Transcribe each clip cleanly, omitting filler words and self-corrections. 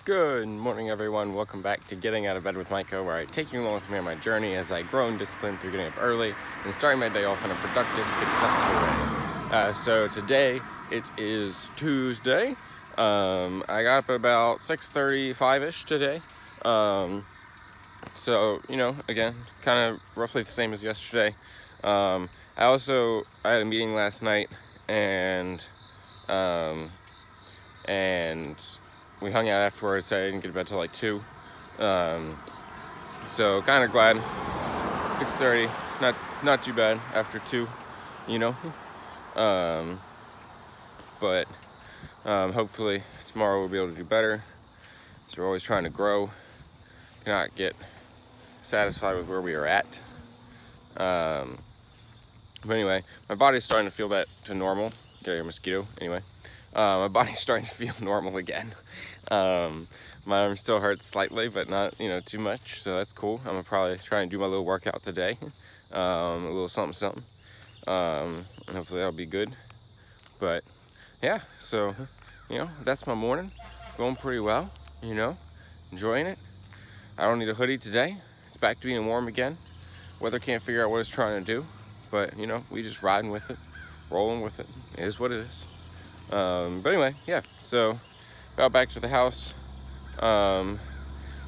Good morning, everyone. Welcome back to Getting Out of Bed with Micah, where I take you along with me on my journey as I grow in discipline through getting up early and starting my day off in a productive, successful way. So today, it is Tuesday. I got up at about 6:35-ish today. So, again, kind of roughly the same as yesterday. I had a meeting last night, and we hung out afterwards. I didn't get to bed till like 2. So kind of glad. 6:30, not too bad after 2, but hopefully tomorrow we'll be able to do better. So we're always trying to grow, not get satisfied with where we are at. But anyway, my body's starting to feel back to normal. Get a mosquito. Anyway, my body's starting to feel normal again. My arm still hurts slightly, but not, too much. So that's cool. I'm gonna probably try and do my little workout today. A little something. And hopefully that'll be good. But yeah, so, that's my morning. Going pretty well, enjoying it. I don't need a hoodie today. It's back to being warm again. Weather can't figure out what it's trying to do, but we just riding with it, rolling with it. It is what it is. But anyway, yeah, so about back to the house, and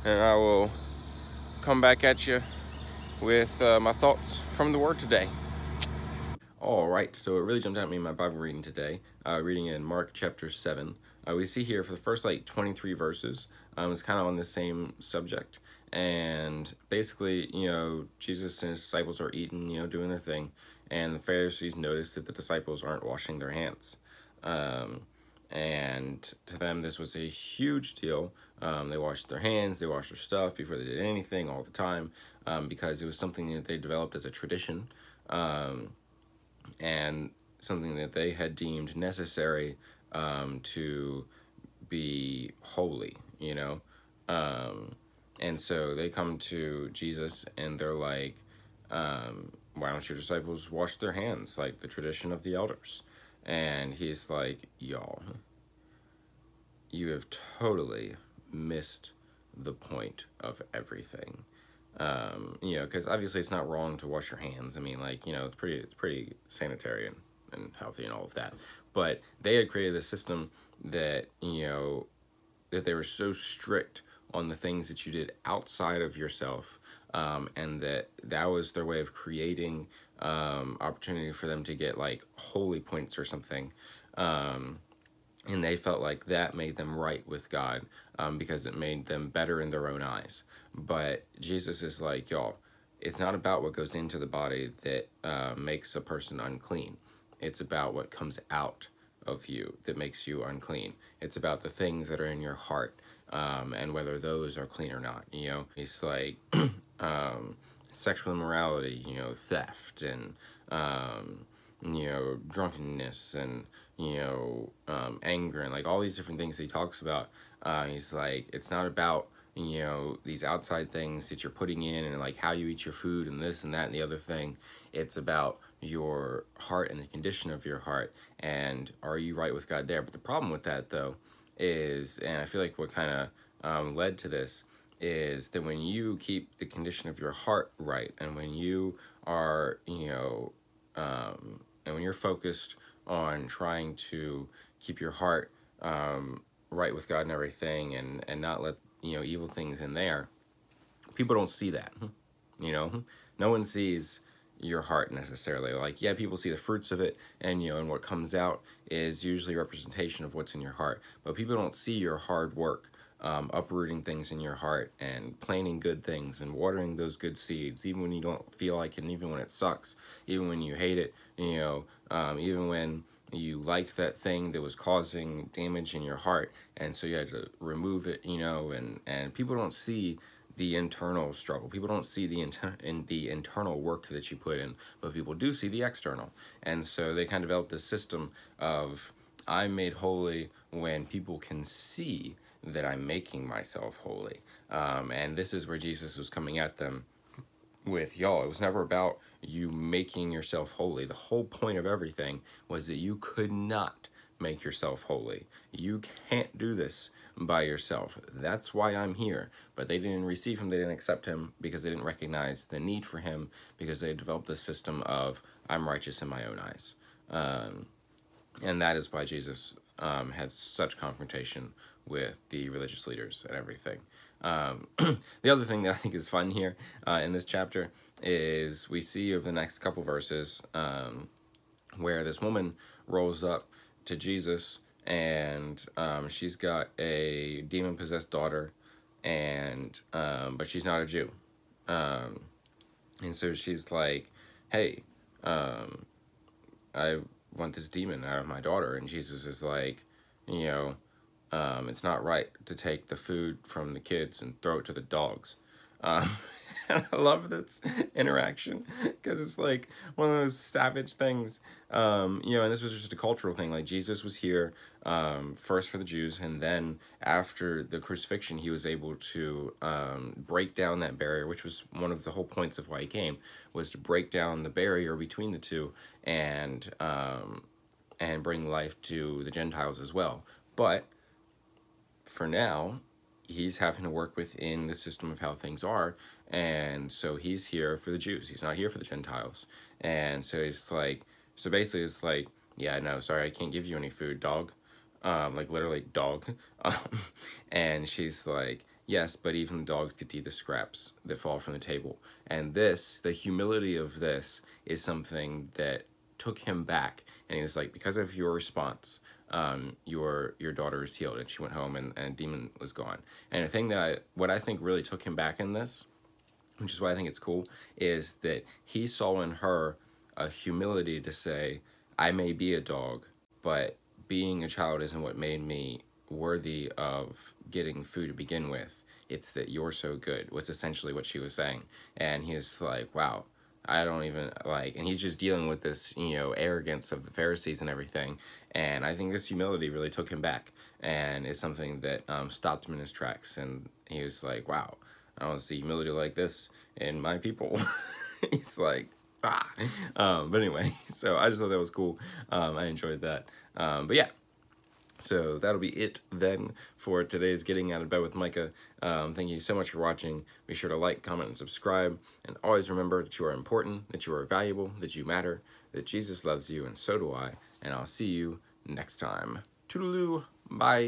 I will come back at you with my thoughts from the Word today. All right, so it really jumped out at me in my Bible reading today, reading in Mark chapter 7. We see here for the first 23 verses, it's kind of on the same subject. And basically, Jesus and his disciples are eating, doing their thing. And the Pharisees notice that the disciples aren't washing their hands. And to them, this was a huge deal. They washed their hands, they washed their stuff before they did anything all the time, because it was something that they developed as a tradition, and something that they had deemed necessary to be holy, and so they come to Jesus and they're like, why don't your disciples wash their hands like the tradition of the elders? And he's like, y'all, you have totally missed the point of everything. Because obviously it's not wrong to wash your hands. I mean, it's pretty sanitary and healthy and all of that. But they had created a system that, that they were so strict on the things that you did outside of yourself, and that was their way of creating opportunity for them to get holy points or something, and they felt like that made them right with God, because it made them better in their own eyes. But Jesus is like, y'all, it's not about what goes into the body that makes a person unclean. It's about what comes out of you that makes you unclean. It's about the things that are in your heart, and whether those are clean or not. It's like sexual immorality, theft, and drunkenness, and anger, and all these different things that he talks about. He's like, it's not about these outside things that you're putting in, and how you eat your food, and this and that and the other thing. It's about your heart and the condition of your heart, and are you right with God there? But the problem with that, though, is, and I feel like what kind of led to this, is that when you keep the condition of your heart right, and when you are, and when you're focused on trying to keep your heart right with God and everything, and not let evil things in there, people don't see that. No one sees your heart necessarily. People see the fruits of it, and and what comes out is usually a representation of what's in your heart, but people don't see your hard work, uprooting things in your heart and planting good things and watering those good seeds, even when you don't feel like it, and even when it sucks, even when you hate it, even when you liked that thing that was causing damage in your heart, and so you had to remove it, and people don't see the internal struggle. People don't see the internal work that you put in, but people do see the external. And so they kind of developed this system of, I'm made holy when people can see that I'm making myself holy. And this is where Jesus was coming at them with, y'all, it was never about you making yourself holy. The whole point of everything was that you could not make yourself holy. You can't do this by yourself. That's why I'm here. But they didn't receive him, they didn't accept him, because they didn't recognize the need for him, because they developed a system of, I'm righteous in my own eyes. And that is why Jesus had such confrontation with the religious leaders and everything. The other thing that I think is fun here in this chapter is we see over the next couple verses where this woman rolls up to Jesus, and she's got a demon-possessed daughter, and but she's not a Jew. And so she's like, hey, I want this demon out of my daughter. And Jesus is like, you know, it's not right to take the food from the kids and throw it to the dogs. And I love this interaction because it's like one of those savage things, you know, and this was just a cultural thing. Like, Jesus was here first for the Jews, and then after the crucifixion, he was able to break down that barrier, which was one of the whole points of why he came, was to break down the barrier between the two and bring life to the Gentiles as well. But for now, he's having to work within the system of how things are, and so he's here for the Jews. He's not here for the Gentiles. And so it's like, so basically it's like, yeah, no, sorry, I can't give you any food, dog. Like literally dog. And she's like, yes, but even the dogs get to eat the scraps that fall from the table. And this, the humility of this, is something that took him back. And he was like, because of your response, your daughter is healed. And she went home, and demon was gone. And the thing that what I think really took him back in this, which is why I think it's cool, is that he saw in her a humility to say, I may be a dog, but being a child isn't what made me worthy of getting food to begin with. It's that you're so good, was essentially what she was saying. And he's like, wow, I don't even like, and he's just dealing with this, you know, arrogance of the Pharisees and everything. And I think this humility really took him back, and it's something that stopped him in his tracks. And he was like, wow, I don't see humility like this in my people. He's like, ah. But anyway, so I just thought that was cool. I enjoyed that. But yeah. So that'll be it then for today's Getting Out of Bed with Micah. Thank you so much for watching. Be sure to like, comment, and subscribe. And always remember that you are important, that you are valuable, that you matter, that Jesus loves you, and so do I. And I'll see you next time. Toodaloo. Bye.